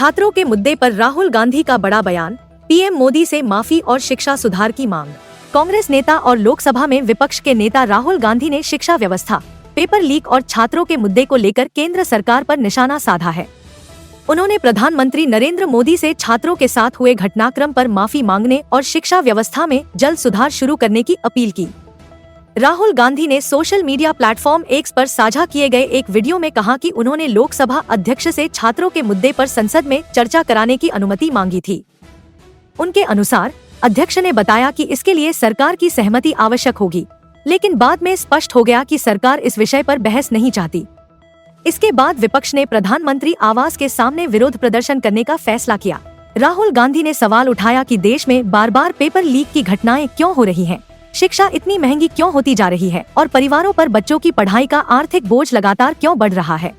छात्रों के मुद्दे पर राहुल गांधी का बड़ा बयान, पीएम मोदी से माफी और शिक्षा सुधार की मांग। कांग्रेस नेता और लोकसभा में विपक्ष के नेता राहुल गांधी ने शिक्षा व्यवस्था, पेपर लीक और छात्रों के मुद्दे को लेकर केंद्र सरकार पर निशाना साधा है। उन्होंने प्रधानमंत्री नरेंद्र मोदी से छात्रों के साथ हुए घटनाक्रम पर माफी मांगने और शिक्षा व्यवस्था में जल्द सुधार शुरू करने की अपील की। राहुल गांधी ने सोशल मीडिया प्लेटफॉर्म एक्स पर साझा किए गए एक वीडियो में कहा कि उन्होंने लोकसभा अध्यक्ष से छात्रों के मुद्दे पर संसद में चर्चा कराने की अनुमति मांगी थी। उनके अनुसार अध्यक्ष ने बताया कि इसके लिए सरकार की सहमति आवश्यक होगी, लेकिन बाद में स्पष्ट हो गया कि सरकार इस विषय पर बहस नहीं चाहती। इसके बाद विपक्ष ने प्रधानमंत्री आवास के सामने विरोध प्रदर्शन करने का फैसला किया। राहुल गांधी ने सवाल उठाया कि देश में बार बार पेपर लीक की घटनाएं क्यों हो रही हैं? शिक्षा इतनी महंगी क्यों होती जा रही है और परिवारों पर बच्चों की पढ़ाई का आर्थिक बोझ लगातार क्यों बढ़ रहा है?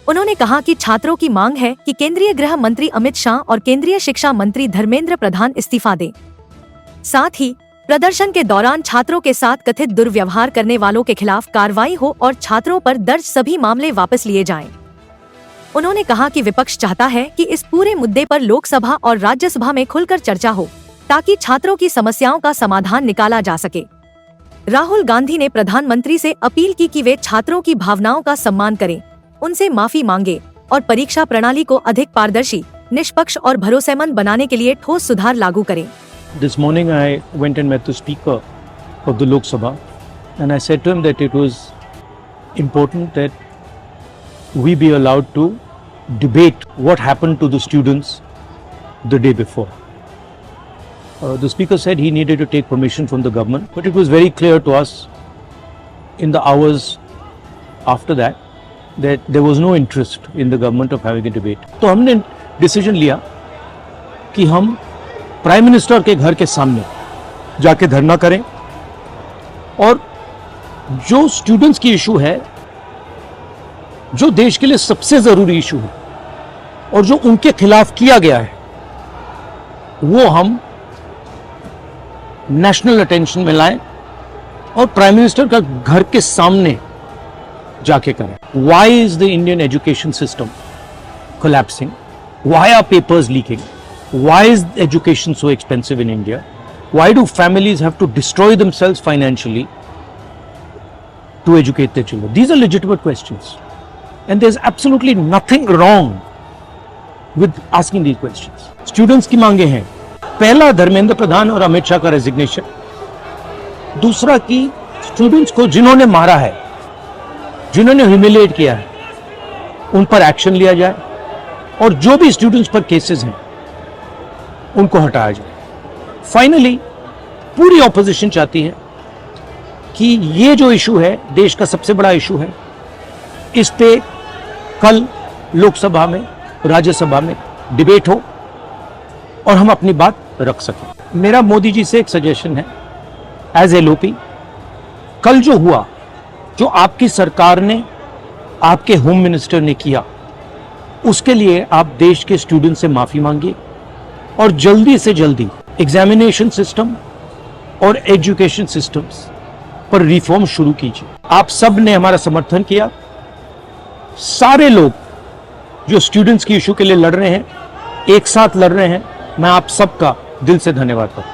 उन्होंने कहा कि छात्रों की मांग है कि केंद्रीय गृह मंत्री अमित शाह और केंद्रीय शिक्षा मंत्री धर्मेंद्र प्रधान इस्तीफा दें। साथ ही प्रदर्शन के दौरान छात्रों के साथ कथित दुर्व्यवहार करने वालों के खिलाफ कार्रवाई हो और छात्रों पर दर्ज सभी मामले वापस लिए जाएं। उन्होंने कहा कि विपक्ष चाहता है कि इस पूरे मुद्दे पर लोकसभा और राज्यसभा में खुलकर चर्चा हो, ताकि छात्रों की समस्याओं का समाधान निकाला जा सके। राहुल गांधी ने प्रधानमंत्री से अपील की कि वे छात्रों की भावनाओं का सम्मान करें, उनसे माफी मांगे और परीक्षा प्रणाली को अधिक पारदर्शी, निष्पक्ष और भरोसेमंद बनाने के लिए ठोस सुधार लागू करें। This morning I went and met the Speaker of the Lok Sabha and I said to him that it was important that we be allowed to debate what happened to the students the day before. The Speaker said he needed to take permission from the government, but it was very clear to us in the hours after that there was no interest in the government of having a debate. तो हमने decision लिया कि हम prime minister के घर के सामने जाके धरना करें और जो स्टूडेंट्स की इशू है, जो देश के लिए सबसे जरूरी इशू है और जो उनके खिलाफ किया गया है, वो हम नेशनल अटेंशन में लाएं और प्राइम मिनिस्टर का घर के सामने जाके करें। Why is the Indian education system collapsing? Why are papers leaking? Why is education so expensive in India? Why do families have to destroy themselves financially to educate their children? These are legitimate questions. And there's absolutely nothing wrong with asking these questions. Students की मांगे हैं, पहला धर्मेंद्र प्रधान और अमित शाह का resignation, दूसरा कि students को जिन्होंने मारा है, जिन्होंने ह्यूमिलिएट किया है, उन पर एक्शन लिया जाए और जो भी स्टूडेंट्स पर केसेस हैं उनको हटाया जाए। फाइनली पूरी ऑपोजिशन चाहती है कि ये जो इशू है, देश का सबसे बड़ा इशू है, इस पे कल लोकसभा में, राज्यसभा में डिबेट हो और हम अपनी बात रख सकें। मेरा मोदी जी से एक सजेशन है, एज एलओपी, कल जो हुआ, जो आपकी सरकार ने, आपके होम मिनिस्टर ने किया, उसके लिए आप देश के स्टूडेंट से माफी मांगिए और जल्दी से जल्दी एग्जामिनेशन सिस्टम और एजुकेशन सिस्टम्स पर रिफॉर्म शुरू कीजिए। आप सब ने हमारा समर्थन किया। सारे लोग जो स्टूडेंट्स की इशू के लिए लड़ रहे हैं, एक साथ लड़ रहे हैं, मैं आप सबका दिल से धन्यवाद करता हूं।